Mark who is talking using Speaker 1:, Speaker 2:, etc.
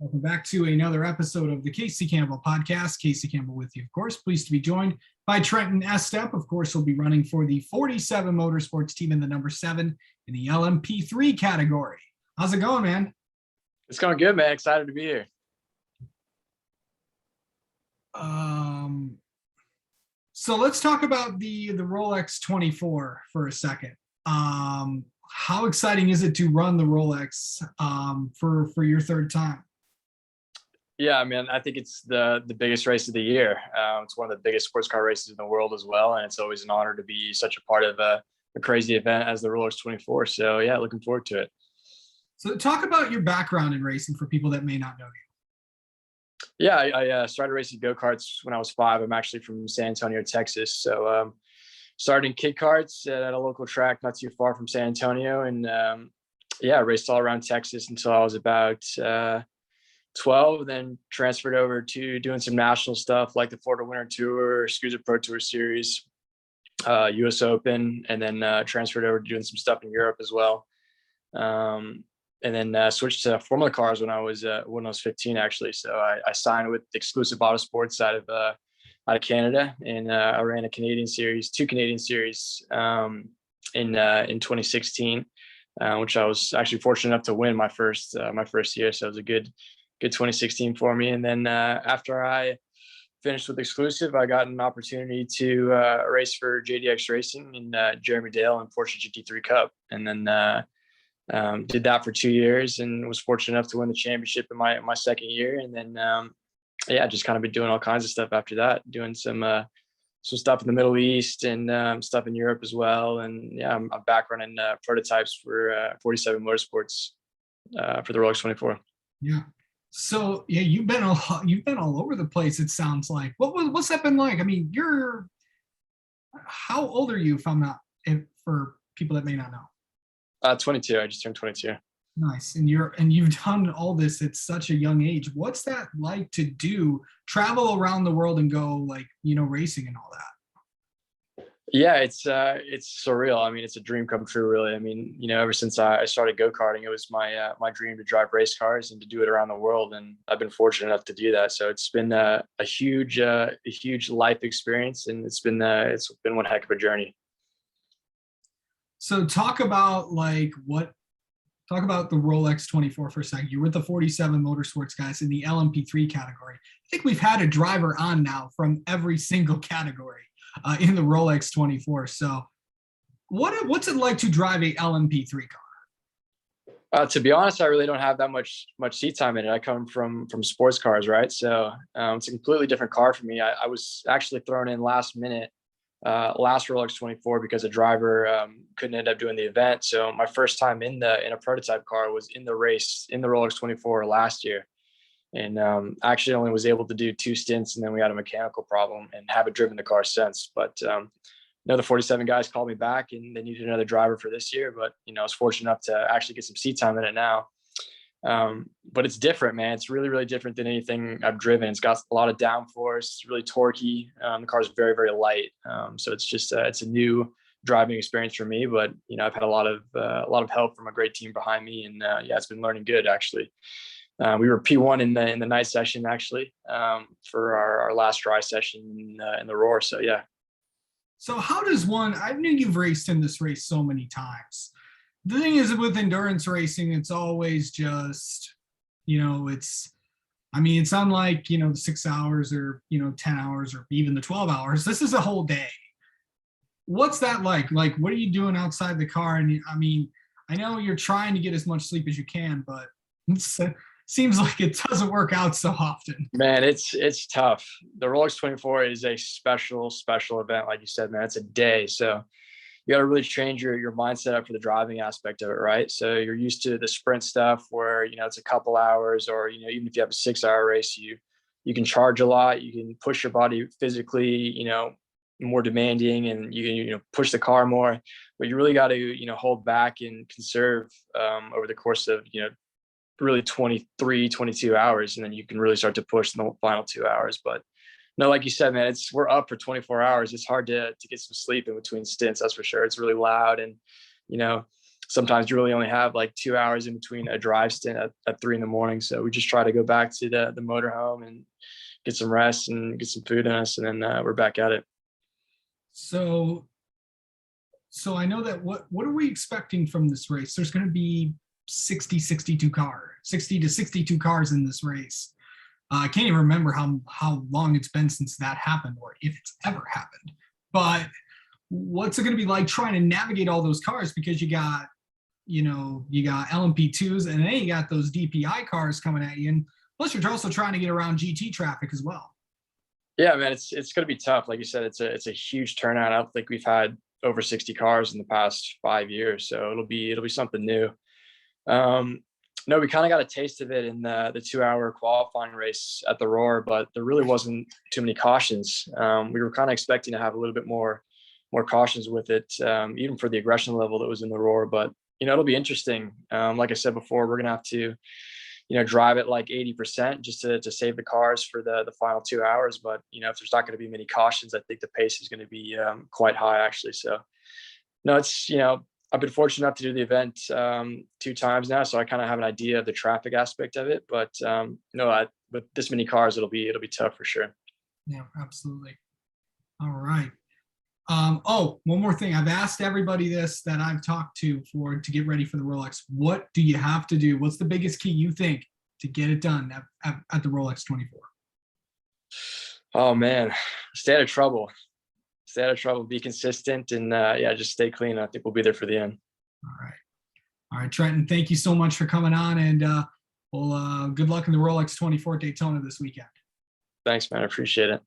Speaker 1: Welcome back to another episode of the Casey Campbell podcast. Casey Campbell with you, of course. Pleased to be joined by Trenton Estep. Of course, he'll be running for the 47 Motorsports team in the number 7 in the LMP3 category. How's it going, man?
Speaker 2: It's going good, man. Excited to be here.
Speaker 1: So let's talk about the Rolex 24 for a second. How exciting is it to run the Rolex for your third time?
Speaker 2: Yeah, I mean, I think it's the biggest race of the year. It's one of the biggest sports car races in the world as well, and it's always an honor to be such a part of a crazy event as the Rolex 24. So yeah, looking forward to it.
Speaker 1: So talk about your background in racing for people that may not know you.
Speaker 2: Yeah, I started racing go-karts when I was 5. I'm actually from San Antonio, Texas. So started in kid karts at a local track not too far from San Antonio, and yeah, raced all around Texas until I was about 12, then transferred over to doing some national stuff like the Florida Winter Tour, SCUSA Pro Tour Series, US Open, and then transferred over to doing some stuff in Europe as well. And then switched to Formula cars when I was 15, actually. So I signed with Exclusive Motorsports out of Canada, and I ran two Canadian series in 2016, which I was actually fortunate enough to win my first year. So it was a good 2016 for me. And then after I finished with Exclusive, I got an opportunity to race for JDX Racing in Jeremy Dale and Porsche GT3 Cup, and then did that for 2 years and was fortunate enough to win the championship in my second year. And then yeah, just kind of been doing all kinds of stuff after that, doing some stuff in the Middle East and stuff in Europe as well. And yeah, I'm back running prototypes for 47 Motorsports for the Rolex 24.
Speaker 1: Yeah. So yeah, you've been all over the place, it sounds like. What's that been like? I mean, how old are you, for people that may not know?
Speaker 2: 22. I just turned 22.
Speaker 1: Nice. And you've done all this at such a young age. What's that like to do, travel around the world and go racing and all that?
Speaker 2: Yeah, it's surreal. I mean, it's a dream come true, really. I mean, ever since I started go-karting, it was my dream to drive race cars and to do it around the world. And I've been fortunate enough to do that. So it's been a huge life experience, and it's been one heck of a journey.
Speaker 1: So talk about the Rolex 24 for a second. You're with the 47 Motorsports guys in the LMP3 category. I think we've had a driver on now from every single category in the Rolex 24. So what's it like to drive a LMP3 car?
Speaker 2: To be honest, I really don't have that much seat time in it. I come from sports cars, right? So it's a completely different car for me. I was actually thrown in last minute last Rolex 24 because a driver couldn't end up doing the event. So my first time in a prototype car was in the race in the Rolex 24 last year, and actually only was able to do 2 stints, and then we had a mechanical problem and haven't driven the car since. But the 47 guys called me back and they needed another driver for this year. But I was fortunate enough to actually get some seat time in it now. But it's different, man. It's really, really different than anything I've driven. It's got a lot of downforce. It's really torquey. The car is very, very light. So it's just it's a new driving experience for me. But I've had a lot of help from a great team behind me, and yeah, it's been learning good actually. We were P1 in the night session actually for our last dry session in the Roar. So yeah.
Speaker 1: So how does one? I knew you've raced in this race so many times. The thing is with endurance racing, it's always just, it's unlike, the 6 hours or, 10 hours or even the 12 hours. This is a whole day. What's that like? Like, what are you doing outside the car? And I know you're trying to get as much sleep as you can, but it seems like it doesn't work out so often.
Speaker 2: Man, it's tough. The Rolex 24 is a special event. Like you said, man, it's a day. So you got to really change your mindset up for the driving aspect of it, right? So you're used to the sprint stuff where, it's a couple hours, or, even if you have a 6-hour race, you can charge a lot, you can push your body physically, more demanding, and you can, push the car more, but you really got to, hold back and conserve over the course of, really 23, 22 hours. And then you can really start to push in the final 2 hours. But no, like you said, man, we're up for 24 hours. It's hard to get some sleep in between stints. That's for sure. It's really loud. And, sometimes you really only have like 2 hours in between a drive stint at 3 a.m. So we just try to go back to the motorhome and get some rest and get some food in us, and then we're back at it.
Speaker 1: So, so I know that what are we expecting from this race? There's going to be 60 to 62 cars in this race. I can't even remember how long it's been since that happened, or if it's ever happened. But what's it going to be like trying to navigate all those cars? Because you got LMP2s, and then you got those DPI cars coming at you, and plus you're also trying to get around GT traffic as well.
Speaker 2: Yeah, man, it's going to be tough. Like you said, it's a huge turnout. I don't think we've had over 60 cars in the past 5 years, so it'll be something new. No, we kind of got a taste of it in the 2-hour qualifying race at the Roar, but there really wasn't too many cautions. We were kind of expecting to have a little bit more cautions with it, even for the aggression level that was in the Roar. But it'll be interesting. Like I said before, we're gonna have to drive it like 80% just to save the cars for the final 2 hours. But if there's not going to be many cautions, I think the pace is going to be quite high actually. So no, it's I've been fortunate enough to do the event 2 times now, so I kind of have an idea of the traffic aspect of it. But with this many cars, it'll be tough for sure.
Speaker 1: Yeah, absolutely. All right. Oh, one more thing. I've asked everybody this that I've talked to get ready for the Rolex. What do you have to do? What's the biggest key you think to get it done at the Rolex 24?
Speaker 2: Oh man, stay out of trouble. Stay out of trouble. Be consistent, and just stay clean. I think we'll be there for the end.
Speaker 1: All right, Trenton. Thank you so much for coming on, and good luck in the Rolex 24 Daytona this weekend.
Speaker 2: Thanks, man. I appreciate it.